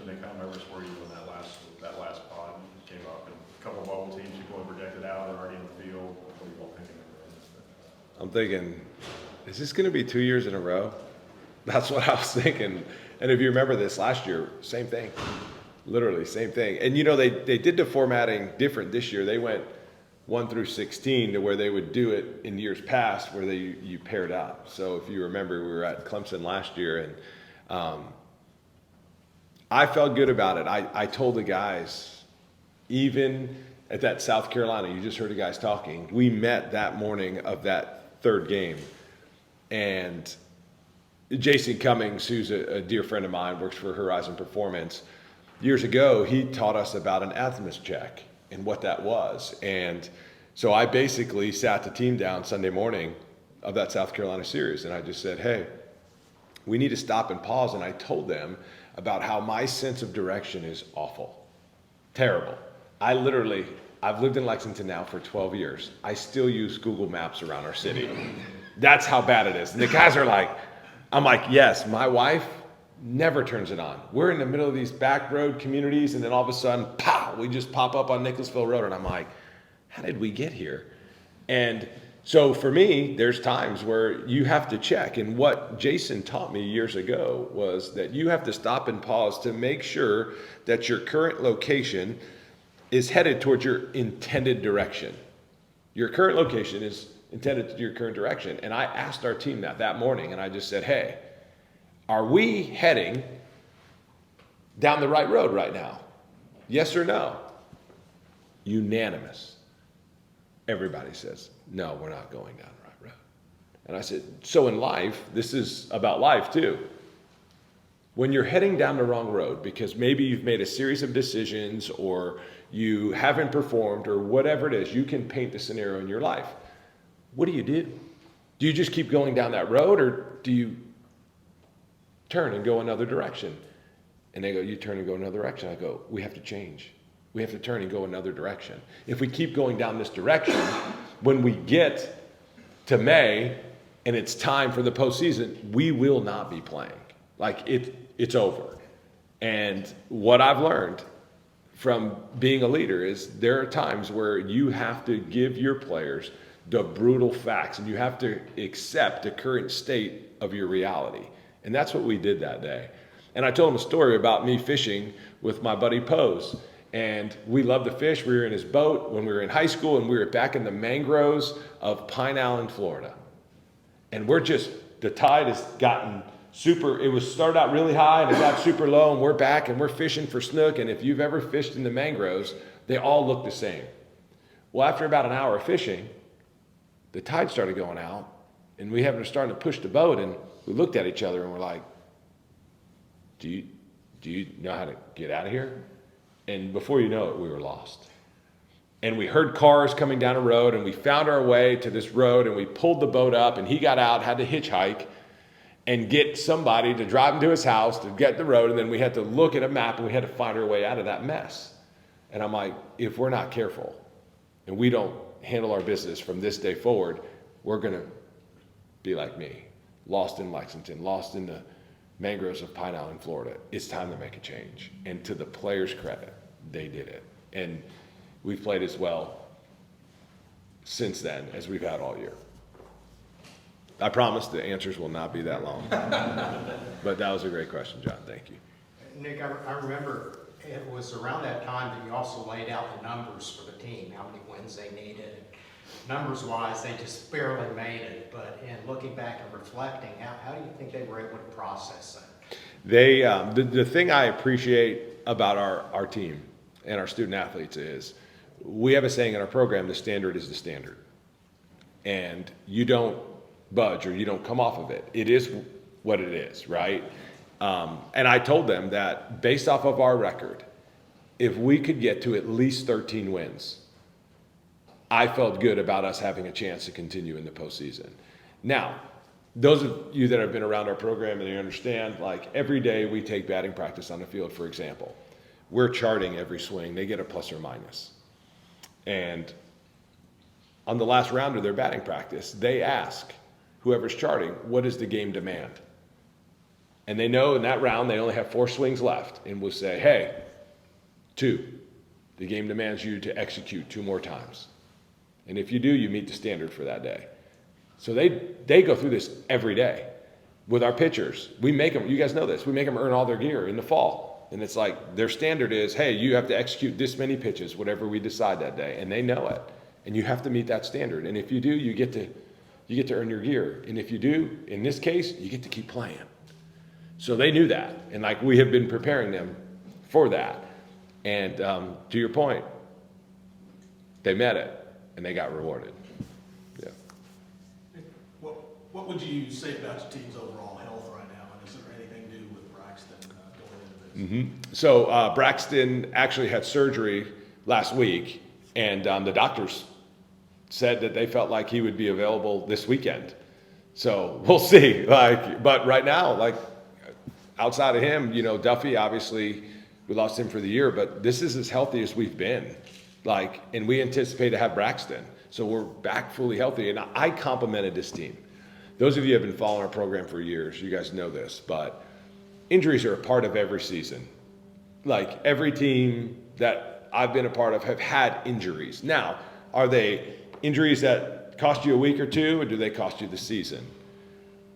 any kind of nervous were you in that last pod? You came up and a couple of bubble teams, people had projected out, they're already in the field. What are you all thinking? I'm thinking, is this going to be 2 years in a row? That's what I was thinking. And if you remember this last year, same thing. Literally, same thing. And, they did the formatting different this year. They went 1 through 16 to where they would do it in years past where you paired up. So if you remember, we were at Clemson last year, and I felt good about it. I told the guys, even at that South Carolina, you just heard the guys talking, we met that morning of that third game. And Jason Cummings, who's a dear friend of mine, works for Horizon Performance. Years ago, he taught us about an azimuth check and what that was. And so I basically sat the team down Sunday morning of that South Carolina series, and I just said, hey, we need to stop and pause. And I told them about how my sense of direction is awful, terrible. I've lived in Lexington now for 12 years. I still use Google Maps around our city. That's how bad it is. And the guys are like, I'm like, yes, my wife never turns it on. We're in the middle of these back road communities, and then all of a sudden, pow, we just pop up on Nicholasville Road. And I'm like, how did we get here? And so for me, there's times where you have to check. And what Jason taught me years ago was that you have to stop and pause to make sure that your current location is headed towards your intended direction. Your current location is intended to your current direction. And I asked our team that morning, and I just said, hey, are we heading down the right road right now? Yes or no? Unanimous. Everybody says, no, we're not going down the right road. And I said, so in life, this is about life too. When you're heading down the wrong road because maybe you've made a series of decisions or you haven't performed or whatever it is, you can paint the scenario in your life. What do? Do you just keep going down that road, or do you turn and go another direction? And they go, you turn and go another direction. I go, we have to change. We have to turn and go another direction. If we keep going down this direction, when we get to May and it's time for the postseason, we will not be playing. Like it's over. And what I've learned from being a leader is there are times where you have to give your players the brutal facts, and you have to accept the current state of your reality. And that's what we did that day. And I told him a story about me fishing with my buddy Pose. And we loved to fish. We were in his boat when we were in high school, and we were back in the mangroves of Pine Island, Florida. And the tide has gotten it started out really high and it got super low, and we're back and we're fishing for snook. And if you've ever fished in the mangroves, they all look the same. Well, after about an hour of fishing, the tide started going out, and we starting to push the boat, and we looked at each other and we're like, do you know how to get out of here? And before you know it, we were lost. And we heard cars coming down a road, and we found our way to this road, and we pulled the boat up, and he got out, had to hitchhike and get somebody to drive him to his house to get the road. And then we had to look at a map, and we had to find our way out of that mess. And I'm like, if we're not careful and we don't handle our business from this day forward, we're going to be like me, lost in Lexington, lost in the mangroves of Pine Island, Florida. It's time to make a change. And to the players' credit, they did it. And we've played as well since then as we've had all year. I promise the answers will not be that long. But that was a great question, John. Thank you. Nick, I remember it was around that time that you also laid out the numbers for the team, how many wins they needed. Numbers-wise, they just barely made it. But in looking back and reflecting, how do you think they were able to process that? They the thing I appreciate about our team and our student athletes is we have a saying in our program, the standard is the standard. And you don't budge or you don't come off of it. It is what it is, right? And I told them that based off of our record, if we could get to at least 13 wins, I felt good about us having a chance to continue in the postseason. Now, those of you that have been around our program and you understand, like every day we take batting practice on the field, for example. We're charting every swing. They get a plus or minus. And on the last round of their batting practice, they ask whoever's charting, what is the game demand? And they know in that round they only have 4 swings left, and will say, hey, 2. The game demands you to execute 2 more times. And if you do, you meet the standard for that day. So they go through this every day. With our pitchers, we make them, you guys know this, we make them earn all their gear in the fall. And it's like their standard is, hey, you have to execute this many pitches, whatever we decide that day. And they know it. And you have to meet that standard. And if you do, you get to earn your gear. And if you do, in this case, you get to keep playing. So they knew that. And like we have been preparing them for that. And to your point, they met it and they got rewarded. Yeah. What would you say about your team's overall health right now? And is there anything new with Braxton going into this? So Braxton actually had surgery last week, and the doctors said that they felt like he would be available this weekend. So we'll see. But right now, outside of him, Duffy, obviously we lost him for the year, but this is as healthy as we've been. And we anticipate to have Braxton. So we're back fully healthy. And I complimented this team. Those of you who have been following our program for years, you guys know this, but injuries are a part of every season. Every team that I've been a part of have had injuries. Now, are they injuries that cost you a week or 2, or do they cost you the season?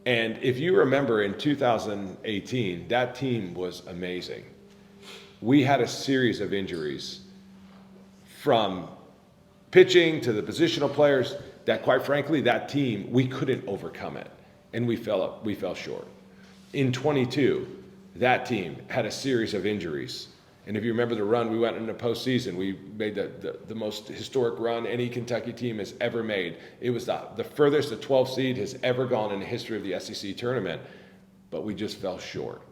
And if you remember in 2018, that team was amazing. We had a series of injuries from pitching to the positional players that, quite frankly, that team, we couldn't overcome it, and we fell short. In 22, that team had a series of injuries, and if you remember the run, we went into postseason. We made the most historic run any Kentucky team has ever made. It was the furthest a 12 seed has ever gone in the history of the SEC tournament, but we just fell short.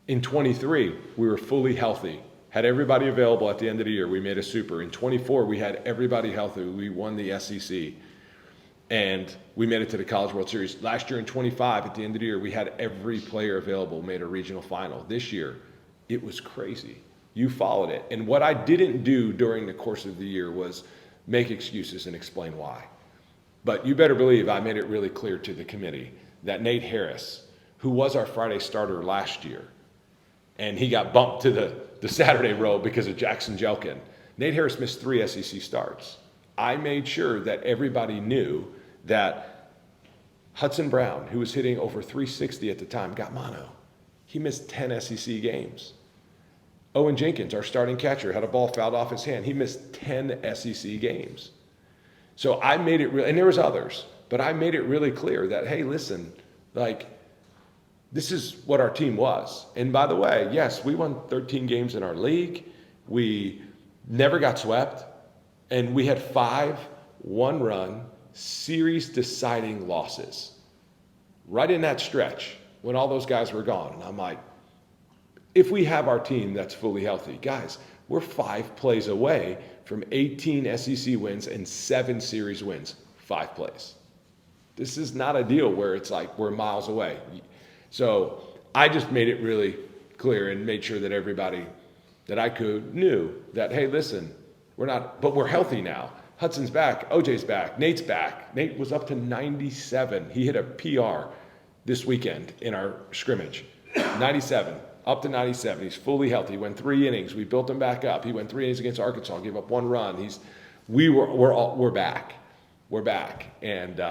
In 23, we were fully healthy, had everybody available at the end of the year. We made a super. In 24, we had everybody healthy. We won the SEC. And we made it to the College World Series. Last year in 25, at the end of the year, we had every player available, made a regional final. This year, it was crazy. You followed it. And what I didn't do during the course of the year was make excuses and explain why. But you better believe I made it really clear to the committee that Nate Harris, who was our Friday starter last year, and he got bumped to the Saturday role because of Jackson Jelkin. Nate Harris missed 3 SEC starts. I made sure that everybody knew that Hudson Brown, who was hitting over 360 at the time, got mono. He missed 10 SEC games. Owen Jenkins, our starting catcher, had a ball fouled off his hand. He missed 10 SEC games. So I made it real, and there was others, but I made it really clear that, hey, listen, this is what our team was. And by the way, yes, we won 13 games in our league. We never got swept. And we had 5 one-run, series-deciding losses. Right in that stretch, when all those guys were gone. And I'm like, if we have our team that's fully healthy, guys, we're 5 plays away from 18 SEC wins and 7 series wins. 5 plays. This is not a deal where it's like we're miles away. So I just made it really clear and made sure that everybody that I could knew that, hey, listen, but we're healthy now. Hudson's back, OJ's back, Nate's back. Nate was up to 97. He hit a PR this weekend in our scrimmage. 97, up to 97. He's fully healthy. He went 3 innings. We built him back up. He went 3 innings against Arkansas, gave up 1 run. We're back. We're back. And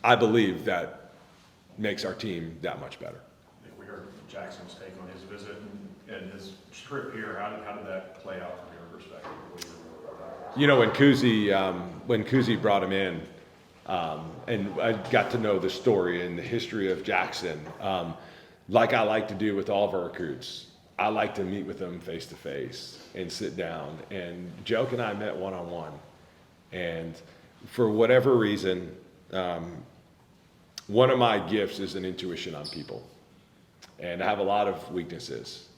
I believe that makes our team that much better. I think we heard Jackson's take on his visit and his trip here. How did that play out from your perspective? What do you remember about that? When Kuzi brought him in, and I got to know the story and the history of Jackson, like I like to do with all of our recruits. I like to meet with them face to face and sit down. And Joke and I met one-on-one. And for whatever reason, one of my gifts is an intuition on people. And I have a lot of weaknesses.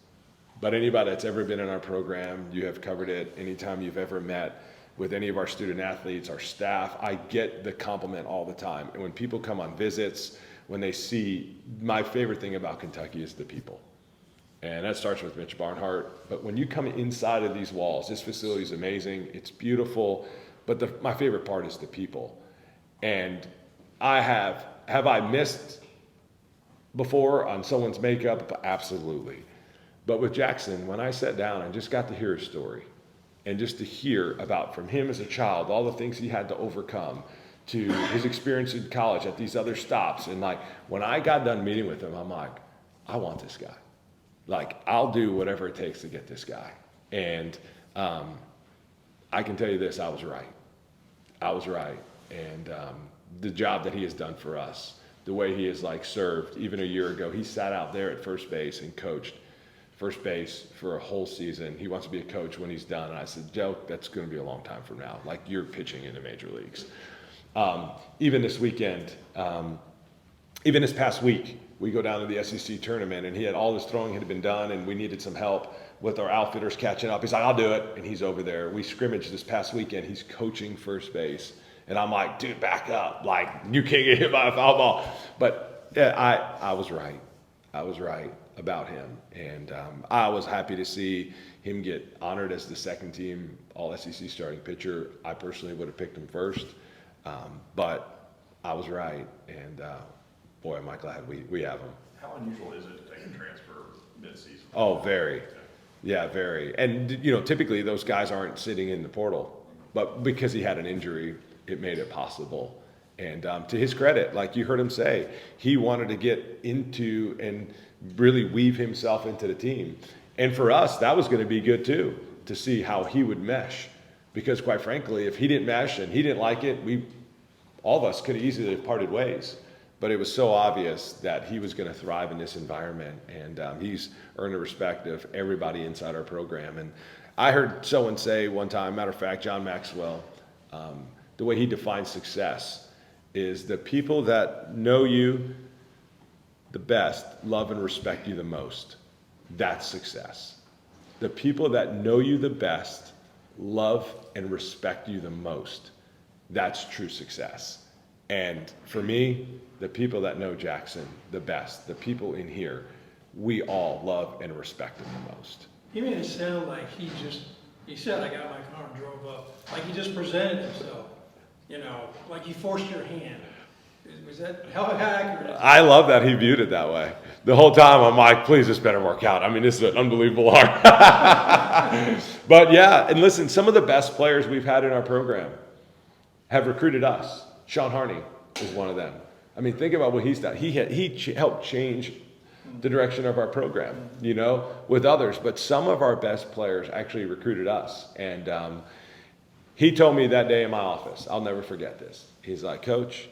But anybody that's ever been in our program, you have covered it. Anytime you've ever met with any of our student athletes, our staff, I get the compliment all the time. And when people come on visits, when they see, my favorite thing about Kentucky is the people. And that starts with Mitch Barnhart. But when you come inside of these walls, this facility is amazing. It's beautiful. But my favorite part is the people. And I have I missed before on someone's makeup? Absolutely. But with Jackson, when I sat down and just got to hear his story and just to hear about from him as a child, all the things he had to overcome, to his experience in college at these other stops. And like, when I got done meeting with him, I'm like, I want this guy. Like, I'll do whatever it takes to get this guy. And I can tell you this, I was right. I was right. And the job that he has done for us, the way he has like served, even a year ago, he sat out there at first base and coached first base for a whole season. He wants to be a coach when he's done. And I said, Joe, that's going to be a long time from now. Like, you're pitching in the major leagues. Even this weekend, even this past week, we go down to the SEC tournament, and he had all his throwing had been done, and we needed some help with our outfitters catching up. He's like, I'll do it, and he's over there. We scrimmaged this past weekend. He's coaching first base, and I'm like, dude, back up. Like, you can't get hit by a foul ball. But yeah, I was right. I was right about him, and I was happy to see him get honored as the second team All-SEC starting pitcher. I personally would have picked him first. But I was right, and boy, am I glad we have him. How unusual is it to take a transfer mid-season? Oh, very. Yeah, very. And, you know, typically those guys aren't sitting in the portal, but because he had an injury, it made it possible. And to his credit, like you heard him say, he wanted to get into and really weave himself into the team. And for us, that was going to be good too, to see how he would mesh. Because quite frankly, if he didn't mesh and he didn't like it, all of us could have easily have parted ways. But it was so obvious that he was going to thrive in this environment, and he's earned the respect of everybody inside our program. And I heard someone say one time, matter of fact, John Maxwell, the way he defines success is the people that know you the best love and respect you the most. That's success. The people that know you the best love and respect you the most. That's true success. And for me, the people that know Jackson the best, the people in here, we all love and respect him the most. He made it sound like he said, I got my car and drove up. Like he just presented himself, you know, like he forced your hand. Was that, how accurate is that? I love that he viewed it that way. The whole time I'm like, please, this better work out. I mean, this is an unbelievable art. But yeah, and listen, some of the best players we've had in our program have recruited us. Sean Harney is one of them. I mean, think about what he's done. He helped change the direction of our program, you know, with others. But some of our best players actually recruited us. And he told me that day in my office, I'll never forget this. He's like, Coach,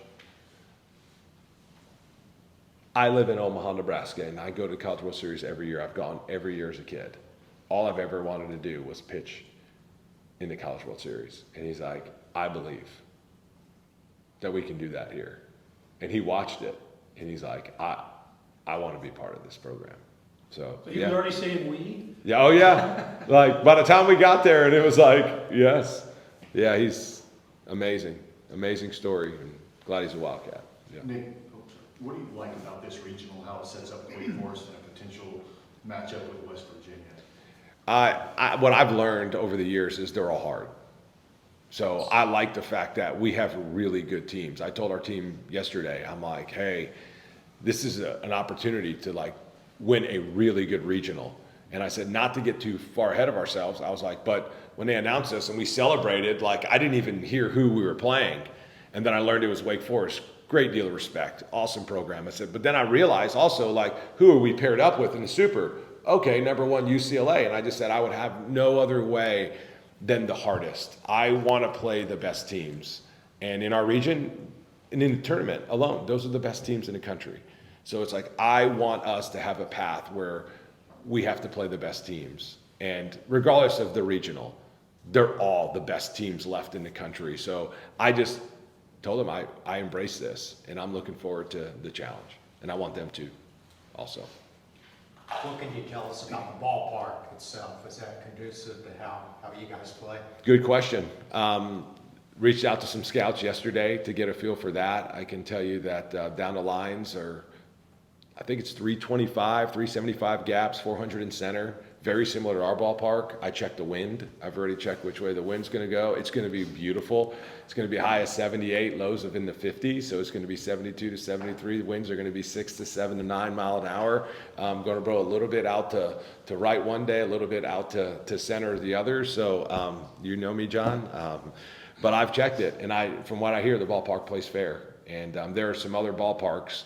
I live in Omaha, Nebraska, and I go to the College World Series every year. I've gone every year as a kid. All I've ever wanted to do was pitch in the College World Series. And he's like, I believe that we can do that here. And he watched it, and he's like, I want to be part of this program. So he was already saying we? Yeah, oh yeah. Like, by the time we got there, and it was like, yes. Yeah, he's amazing. Amazing story, and glad he's a Wildcat. Yeah. Nick, what do you like about this regional, how it sets up Wake Forest and a potential matchup with West Virginia? What I've learned over the years is they're all hard. So I like the fact that we have really good teams. I told our team yesterday, I'm like, hey, this is an opportunity to like win a really good regional. And I said, not to get too far ahead of ourselves. I was like, but when they announced us and we celebrated, like I didn't even hear who we were playing. And then I learned it was Wake Forest. Great deal of respect. Awesome program. I said, but then I realized also like, who are we paired up with in the Super? Okay, number one, UCLA. And I just said, I would have no other way than the hardest. I want to play the best teams. And in our region, and in the tournament alone, those are the best teams in the country. So it's like, I want us to have a path where we have to play the best teams. And regardless of the regional, they're all the best teams left in the country. So I just told them I embrace this, and I'm looking forward to the challenge. And I want them to also. What can you tell us about the ballpark itself? Is that conducive to how you guys play? Good question. Reached out to some scouts yesterday to get a feel for that. I can tell you that down the lines are, I think it's 325, 375 gaps, 400 in center. very similar to our ballpark. I checked the wind. I've already checked which way the wind's going to go. It's going to be beautiful. It's going to be high of 78, lows of in the 50s. So it's going to be 72 to 73. The winds are going to be 6 to 7 to 9 mile an hour. I'm going to blow a little bit out to right one day, a little bit out to center the other. So you know me, John. But I've checked it, and from what I hear, the ballpark plays fair. And there are some other ballparks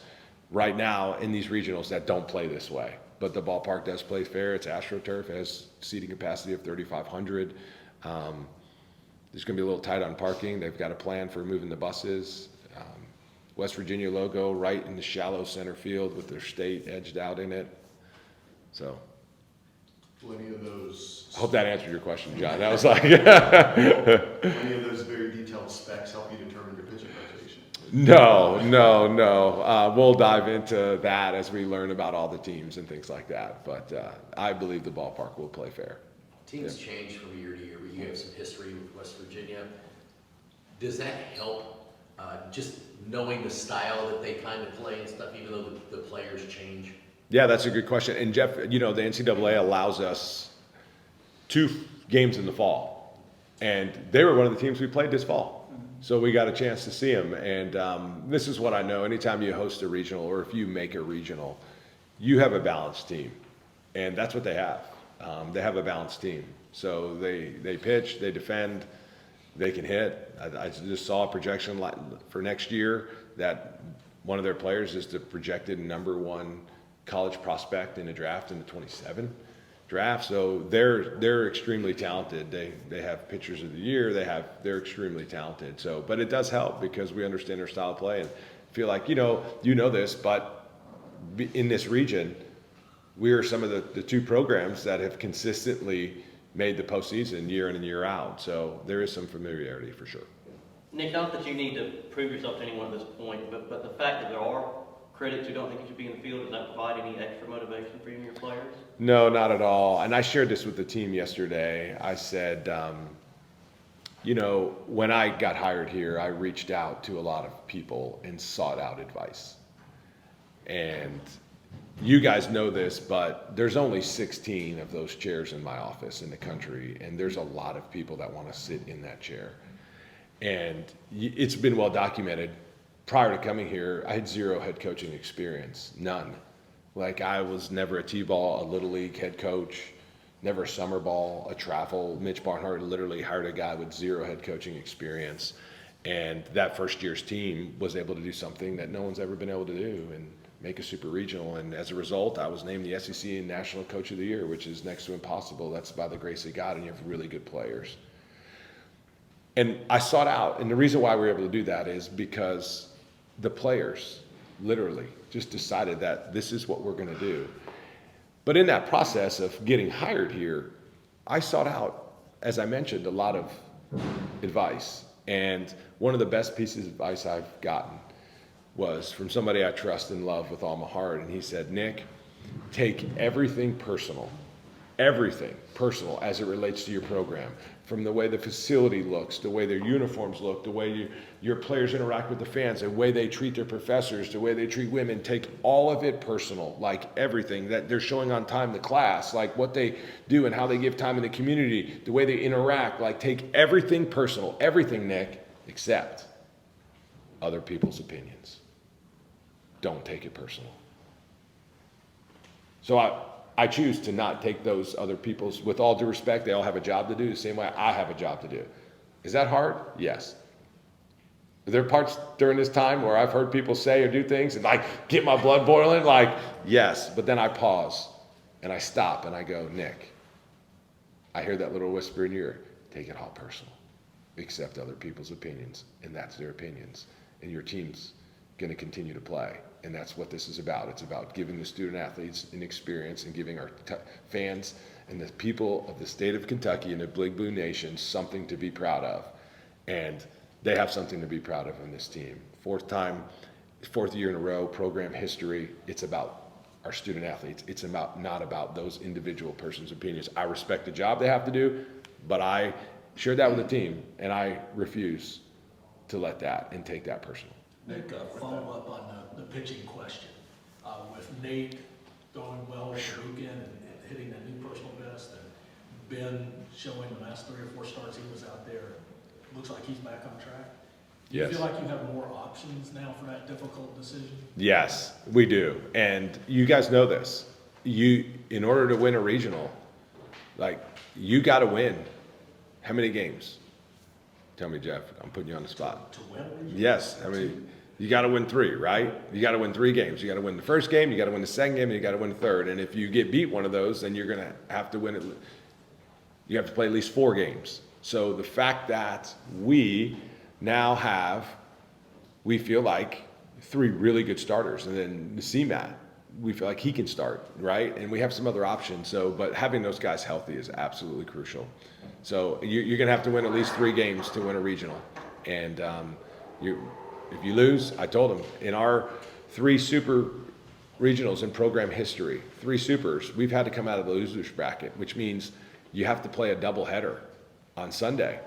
right now in these regionals that don't play this way. But the ballpark does play fair. It's AstroTurf, it has seating capacity of 3,500. There's going to be a little tight on parking. They've got a plan for moving the buses. West Virginia logo right in the shallow center field with their state edged out in it. So Will any of those, I hope that answered your question, John. That was like will any of those very detailed specs help you determine your pitching rotation? No. We'll dive into that as we learn about all the teams and things like that. But I believe the ballpark will play fair. Teams change from year to year, but you have some history with West Virginia. Does that help, just knowing the style that they kind of play and stuff, even though the players change? Yeah, that's a good question. And Jeff, the NCAA allows us 2 games in the fall. And they were one of the teams we played this fall. So we got a chance to see them. And this is what I know. Anytime you host a regional, or if you make a regional, you have a balanced team. And that's what they have. They have a balanced team. So they pitch, they defend, they can hit. I just saw a projection for next year that one of their players is the projected #1 college prospect in a draft in the 27 draft. So they're extremely talented. They have pitchers of the year. They're extremely talented. So, but it does help because we understand their style of play and feel like, you know this, but in this region, we are some of the 2 programs that have consistently made the postseason year in and year out. So there is some familiarity for sure. Nick, not that you need to prove yourself to anyone at this point, but the fact that there are critics who don't think you should be in the field, does that provide any extra motivation for you and your players? No, not at all. And I shared this with the team yesterday. I said, when I got hired here, I reached out to a lot of people and sought out advice. And you guys know this, but there's only 16 of those chairs in my office in the country, and there's a lot of people that want to sit in that chair. And it's been well documented. Prior to coming here, I had 0 head coaching experience, none. Like I was never a T-ball, a little league head coach, never a summer ball, a travel. Mitch Barnhart literally hired a guy with 0 head coaching experience. And that first year's team was able to do something that no one's ever been able to do and make a super regional. And as a result, I was named the SEC National Coach of the Year, which is next to impossible. That's by the grace of God, and you have really good players. And I sought out, and the reason why we were able to do that is because the players literally just decided that this is what we're going to do. But in that process of getting hired here, I sought out, as I mentioned, a lot of advice. And one of the best pieces of advice I've gotten was from somebody I trust and love with all my heart. And he said, Nick, take everything personal as it relates to your program. From the way the facility looks, the way their uniforms look, the way your players interact with the fans, the way they treat their professors, the way they treat women. Take all of it personal, like everything that they're showing on time to class, like what they do and how they give time in the community, the way they interact. Like take everything personal, everything, Nick, except other people's opinions. Don't take it personal. So I choose to not take those other people's, with all due respect, they all have a job to do the same way I have a job to do. Is that hard? Yes. Are there parts during this time where I've heard people say or do things and like get my blood boiling? Like, yes, but then I pause and I stop and I go, Nick, I hear that little whisper in your ear, take it all personal. Accept other people's opinions, and that's their opinions. And your team's going to continue to play. And that's what this is about. It's about giving the student athletes an experience and giving our fans and the people of the state of Kentucky and the Big Blue Nation something to be proud of. And they have something to be proud of in this team. 4th year in a row, program history. It's about our student athletes. It's not about those individual persons' opinions. I respect the job they have to do, but I shared that with the team, and I refuse to let that and take that personal. Nick, follow up on the pitching question. With Nate going well over the weekend and hitting that new personal best, Ben showing the last 3 or 4 starts he was out there, looks like he's back on track. Do Yes. you feel like you have more options now for that difficult decision? Yes, we do. And you guys know this. In order to win a regional, like, you got to win. How many games? Tell me, Jeff. I'm putting you on the spot. To win a regional? Yes. I mean, you got to win 3, right? You got to win 3 games. You got to win the first game, you got to win the second game, and you got to win the third. And if you get beat one of those, then you're going to have to win it. You have to play at least 4 games. So the fact that we now we feel like 3 really good starters, and then the CMAT, we feel like he can start, right? And we have some other options. So, but having those guys healthy is absolutely crucial. So you're going to have to win at least 3 games to win a regional. And if you lose, I told them, in our 3 super regionals in program history, 3 supers, we've had to come out of the losers bracket, which means you have to play a doubleheader on Sunday.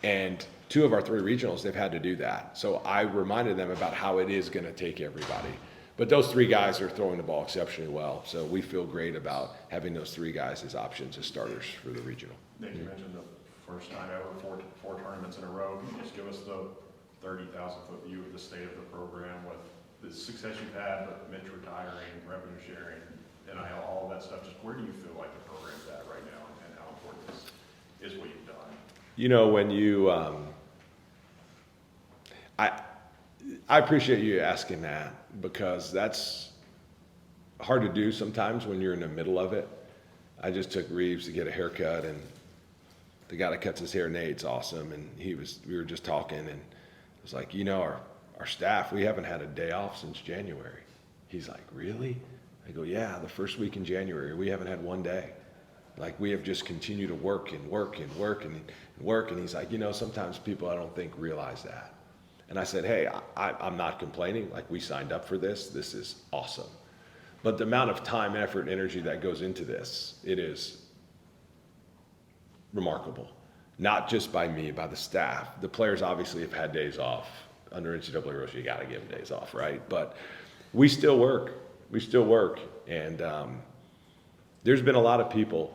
And 2 of our 3 regionals, they've had to do that. So I reminded them about how it is going to take everybody. But those 3 guys are throwing the ball exceptionally well. So we feel great about having those 3 guys as options as starters for the regional. Nick, you mentioned the first time ever, 4 tournaments in a row. Can you just give us the 30,000-foot view of the state of the program with the success you've had, with Mitch retiring, revenue sharing, and all of that stuff? Just where do you feel like the program's at right now, and how important is what you've done? You know, when you, I appreciate you asking that, because that's hard to do sometimes when you're in the middle of it. I just took Reeves to get a haircut, and the guy that cuts his hair, Nate's awesome, and we were just talking, and it was like, our staff, we haven't had a day off since January. He's like, really? I go, yeah, the first week in January, we haven't had 1 day. Like, we have just continued to work and work and work and work. And he's like, sometimes people I don't think realize that. And I said, hey, I'm not complaining. Like, we signed up for this. This is awesome. But the amount of time, effort, and energy that goes into this, it is remarkable. Not just by me, by the staff. The players obviously have had days off. Under NCAA rules, you got to give them days off, right? But we still work. We still work. And there's been a lot of people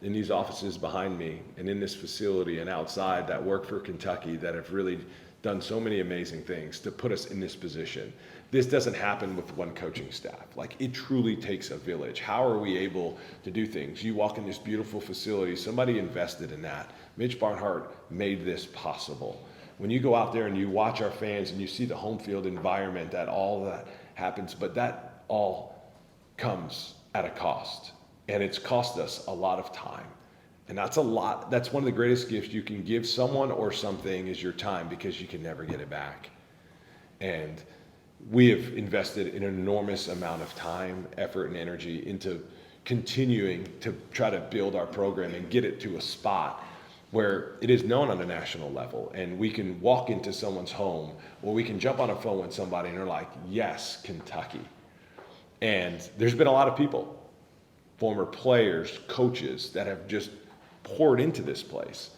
in these offices behind me and in this facility and outside that work for Kentucky that have really done so many amazing things to put us in this position. This doesn't happen with one coaching staff. Like, it truly takes a village. How are we able to do things? You walk in this beautiful facility, somebody invested in that. Mitch Barnhart made this possible. When you go out there and you watch our fans and you see the home field environment, that all that happens, but that all comes at a cost. And it's cost us a lot of time. And that's a lot. That's one of the greatest gifts you can give someone or something, is your time, because you can never get it back. And we have invested an enormous amount of time, effort, and energy into continuing to try to build our program and get it to a spot where it is known on a national level, and we can walk into someone's home, or we can jump on a phone with somebody and they're like, yes, Kentucky. And there's been a lot of people, former players, coaches, that have just poured into this place.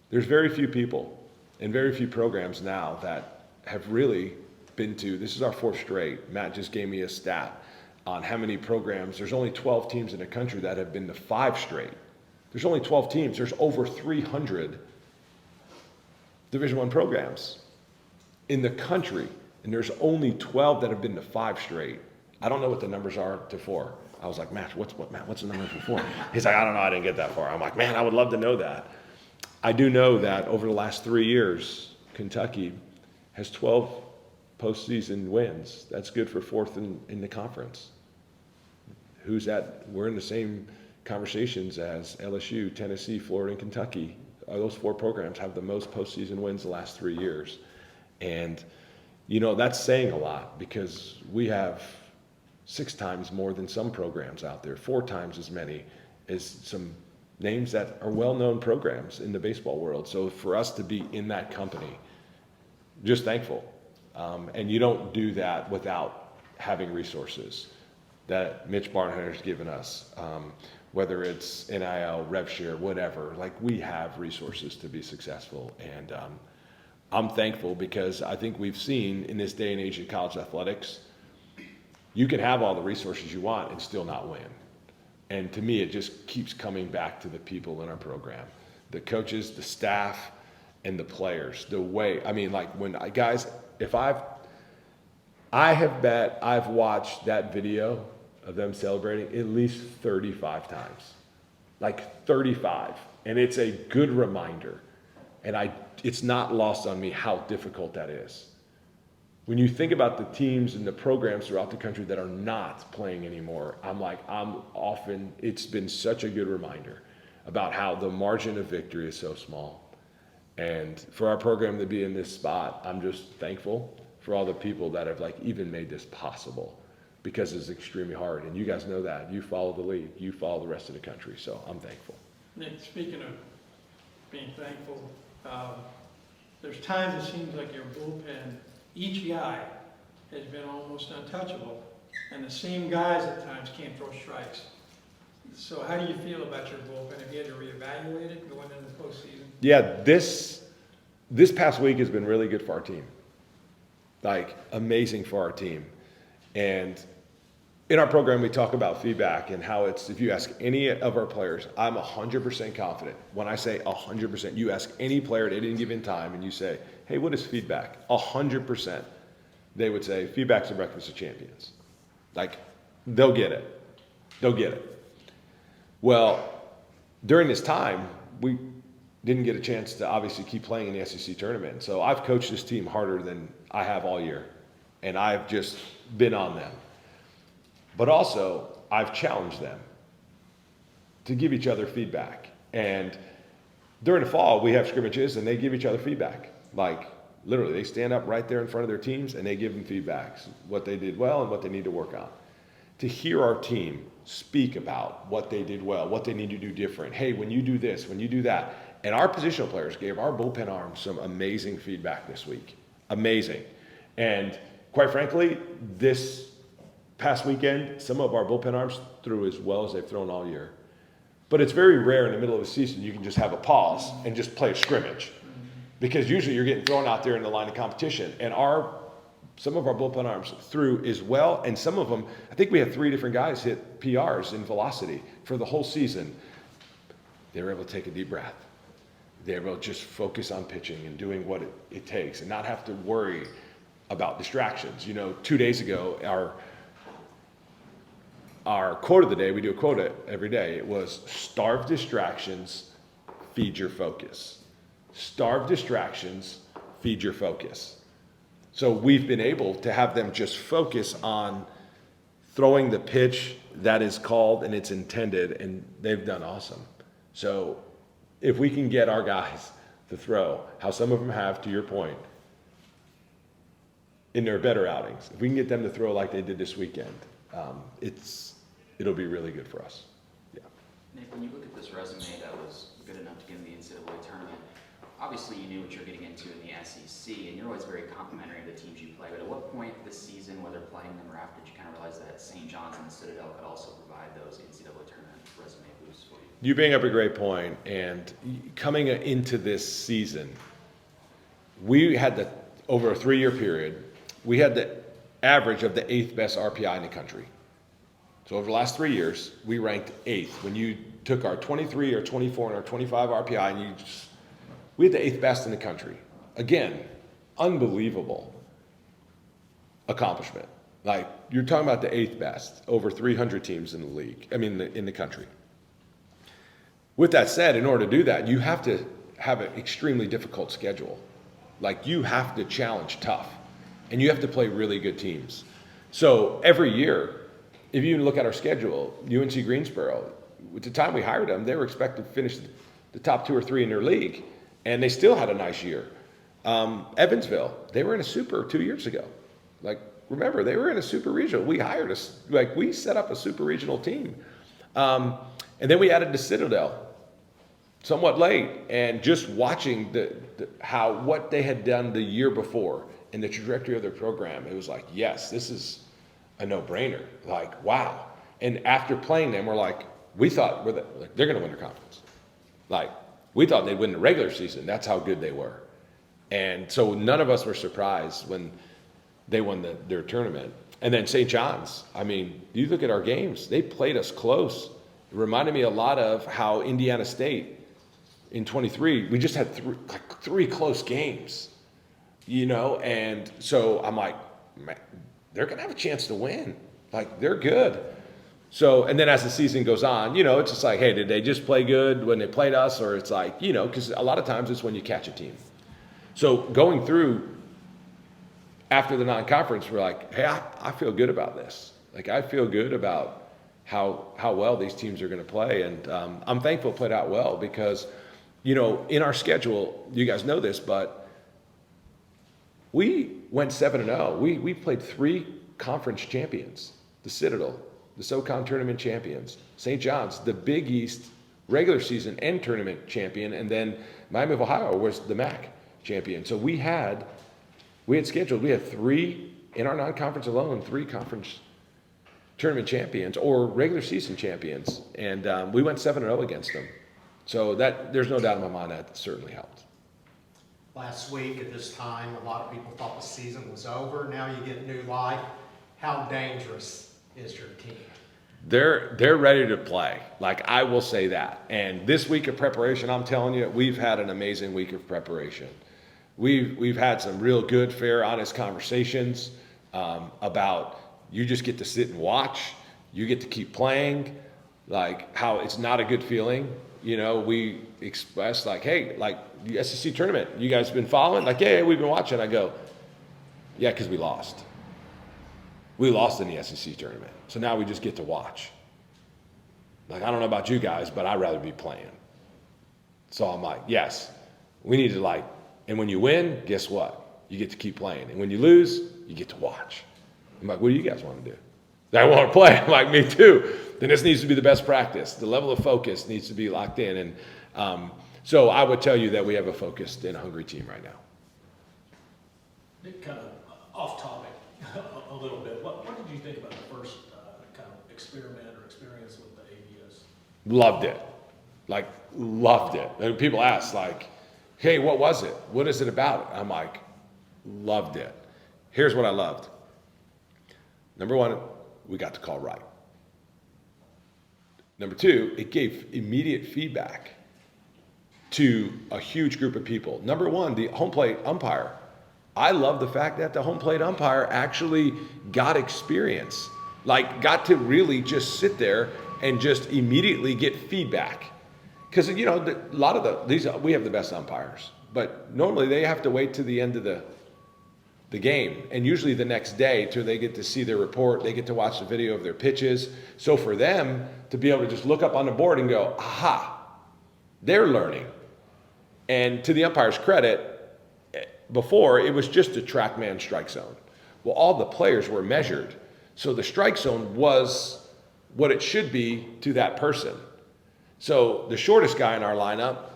There's very few people and very few programs now that have really been to, this is our 4th straight. Matt just gave me a stat on how many programs. There's only 12 teams in the country that have been to 5 straight. There's only 12 teams. There's over 300 Division I programs in the country, and there's only 12 that have been to 5 straight. I don't know what the numbers are to 4. I was like, Matt, what's the number for 4? He's like, I don't know, I didn't get that far. I'm like, man, I would love to know that. I do know that over the last 3 years, Kentucky has 12 postseason wins. That's good for 4th in the conference. We're in the same conversations as LSU, Tennessee, Florida, and Kentucky. Those 4 programs have the most postseason wins the last 3 years. And, that's saying a lot, because we have 6 times more than some programs out there, 4 times as many as some names that are well-known programs in the baseball world. So for us to be in that company, just thankful. And you don't do that without having resources that Mitch Barnhart has given us. Whether it's NIL, rev share, whatever, like, we have resources to be successful. And I'm thankful, because I think we've seen in this day and age of college athletics, you can have all the resources you want and still not win. And to me, it just keeps coming back to the people in our program, the coaches, the staff, and the players. The way, I mean, like when guys, I've watched that video of them celebrating at least 35 times, like 35. And it's a good reminder. And it's not lost on me how difficult that is. When you think about the teams and the programs throughout the country that are not playing anymore, it's been such a good reminder about how the margin of victory is so small. And for our program to be in this spot, I'm just thankful for all the people that have even made this possible, because it's extremely hard. And you guys know that. You follow the league. You follow the rest of the country. So I'm thankful. Nick, speaking of being thankful, there's times it seems like your bullpen, each guy has been almost untouchable, and the same guys at times can't throw strikes. So how do you feel about your bullpen? Have you had to reevaluate it going into the postseason? Yeah, this past week has been really good for our team. Amazing for our team. And in our program, we talk about feedback and how if you ask any of our players, I'm 100% confident. When I say 100%, you ask any player at any given time and you say, hey, what is feedback? 100%. They would say, feedback's the breakfast of champions. They'll get it. They'll get it. Well, during this time, we didn't get a chance to obviously keep playing in the SEC tournament. So I've coached this team harder than I have all year. And I've just been on them. But also, I've challenged them to give each other feedback. And during the fall, we have scrimmages, and they give each other feedback. Literally, they stand up right there in front of their teams, and they give them feedbacks, what they did well and what they need to work on. To hear our team speak about what they did well, what they need to do different. Hey, when you do this, when you do that. And our positional players gave our bullpen arms some amazing feedback this week. Amazing. And quite frankly, this past weekend, some of our bullpen arms threw as well as they've thrown all year. But it's very rare in the middle of a season you can just have a pause and just play a scrimmage. Because usually you're getting thrown out there in the line of competition. And some of our bullpen arms threw as well. And some of them, I think we had 3 different guys hit PRs in velocity for the whole season. They were able to take a deep breath. They were able to just focus on pitching and doing what it takes and not have to worry about distractions. 2 days ago, our quote of the day, we do a quote every day, it was starve distractions, feed your focus. Starve distractions, feed your focus. So we've been able to have them just focus on throwing the pitch that is called and it's intended, and they've done awesome. So if we can get our guys to throw, how some of them have, to your point, in their better outings, if we can get them to throw like they did this weekend, it'll be really good for us. Yeah. Nick, when you look at this resume that was good enough to get in the NCAA tournament, obviously you knew what you're getting into in the SEC, and you're always very complimentary of the teams you play. But at what point this season, whether playing them or after, did you kind of realize that St. John's and the Citadel could also provide those NCAA tournament resume boosts for you? You bring up a great point, and coming into this season, we had over a 3-year period, we had the average of the 8th best RPI in the country. So over the last 3 years, we ranked 8th. When you took our 23, our 24, and our 25 RPI, and we had the 8th best in the country. Again, unbelievable accomplishment. You're talking about the 8th best, over 300 teams in the league, in the country. With that said, in order to do that, you have to have an extremely difficult schedule. You have to challenge tough, and you have to play really good teams. So every year, if you look at our schedule, UNC Greensboro, at the time we hired them, they were expected to finish the top 2 or 3 in their league, and they still had a nice year. Evansville, they were in a super 2 years ago. Remember, they were in a super regional. We hired we set up a super regional team. And then we added the Citadel somewhat late, and just watching what they had done the year before and the trajectory of their program, it was yes, this is a no-brainer. Wow. And after playing them, we thought they're going to win their conference. We thought they'd win the regular season. That's how good they were. And so none of us were surprised when they won their tournament. And then St. John's, you look at our games, they played us close, It reminded me a lot of how Indiana State in 23, we just had three close games, you know? And so I'm like, man, they're going to have a chance to win. Like, they're good. So, and then as the season goes on, you know, it's just like, hey, did they just play good when they played us? Or it's like, you know, because a lot of times it's when you catch a team. So going through after the non-conference, we're like, hey, I feel good about this. Like, I feel good about how well these teams are going to play. And I'm thankful it played out well because, you know, in our schedule, you guys know this, but we went 7-0. We played 3 conference champions, the Citadel, the SoCon tournament champions, St. John's, the Big East regular season and tournament champion, and then Miami of Ohio was the MAC champion. So we had 3 in our non-conference alone, 3 conference tournament champions or regular season champions, and we went 7-0 against them. So that, there's no doubt in my mind that certainly helped. Last week at this time, a lot of people thought the season was over. Now you get new life. How dangerous is your team? They're ready to play. Like, I will say that. And this week of preparation, I'm telling you, we've had an amazing week of preparation. We've had some real good, fair, honest conversations about you just get to sit and watch. You get to keep playing. Like, how it's not a good feeling. You know, we expressed like, hey, like the SEC tournament, you guys been following? Like, yeah, we've been watching. I go, yeah, because we lost. We lost in the SEC tournament. So now we just get to watch. Like, I don't know about you guys, but I'd rather be playing. So I'm like, yes, we need to like, and when you win, guess what? You get to keep playing. And when you lose, you get to watch. I'm like, what do you guys want to do? I want to play. I'm like, me too. Then this needs to be the best practice. The level of focus needs to be locked in. And so I would tell you that we have a focused and hungry team right now. Kind of off topic a little bit. What did you think about the first kind of experiment or experience with the ABS? Loved it. Like, loved it. And people ask, like, hey, what was it? What is it about? I'm like, loved it. Here's what I loved. Number 1, we got to call right. Number 2, it gave immediate feedback to a huge group of people. Number 1, the home plate umpire. I love the fact that the home plate umpire actually got experience, like got to really just sit there and just immediately get feedback. Because, you know, a lot of we have the best umpires, but normally they have to wait to the end of the game, and usually the next day till they get to see their report, they get to watch the video of their pitches. So for them to be able to just look up on the board and go, aha, they're learning. And to the umpire's credit, before it was just a TrackMan strike zone. Well, all the players were measured. So the strike zone was what it should be to that person. So the shortest guy in our lineup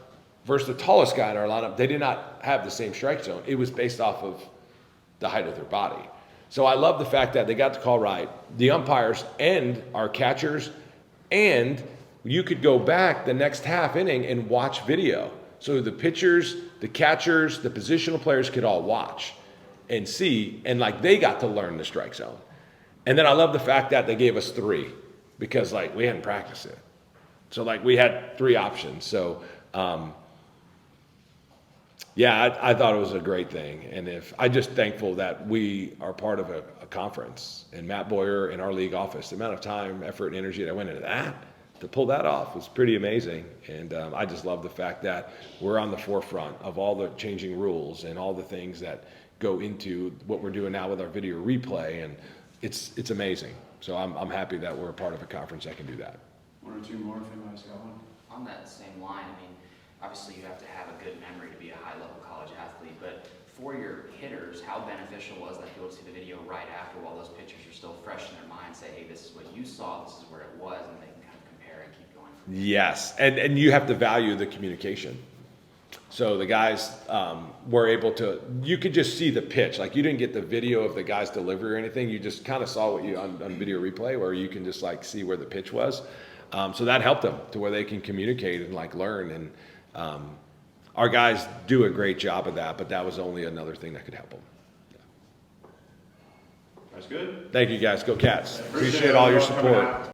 versus the tallest guy in our lineup, they did not have the same strike zone. It was based off of the height of their body. So I love the fact that they got the call right, the umpires and our catchers, and you could go back the next half inning and watch video. So the pitchers, the catchers, the positional players could all watch and see, and like they got to learn the strike zone. And then I love the fact that they gave us 3 because like we hadn't practiced it. So like we had 3 options. So yeah, I thought it was a great thing. And I'm just thankful that we are part of a conference, and Matt Boyer in our league office, the amount of time, effort, and energy that went into that, to pull that off was pretty amazing. And I just love the fact that we're on the forefront of all the changing rules and all the things that go into what we're doing now with our video replay. And it's amazing. So I'm happy that we're a part of a conference that can do that. 1 or 2 more if anybody's got one. On that same line, I mean, obviously you have to have a good memory to be a high-level college athlete, but for your hitters, how beneficial was that to be able to see the video right after while those pictures are still fresh in their mind, say, hey, this is what you saw, this is where it was, and they can kind of compare and keep going from there. Yes, and you have to value the communication. So the guys were able to, you could just see the pitch. Like you didn't get the video of the guy's delivery or anything. You just kind of saw what you on video replay, where you can just like see where the pitch was. So that helped them to where they can communicate and like learn. And our guys do a great job of that, but that was only another thing that could help them. That's good. Thank you guys. Go Cats. Appreciate all your support.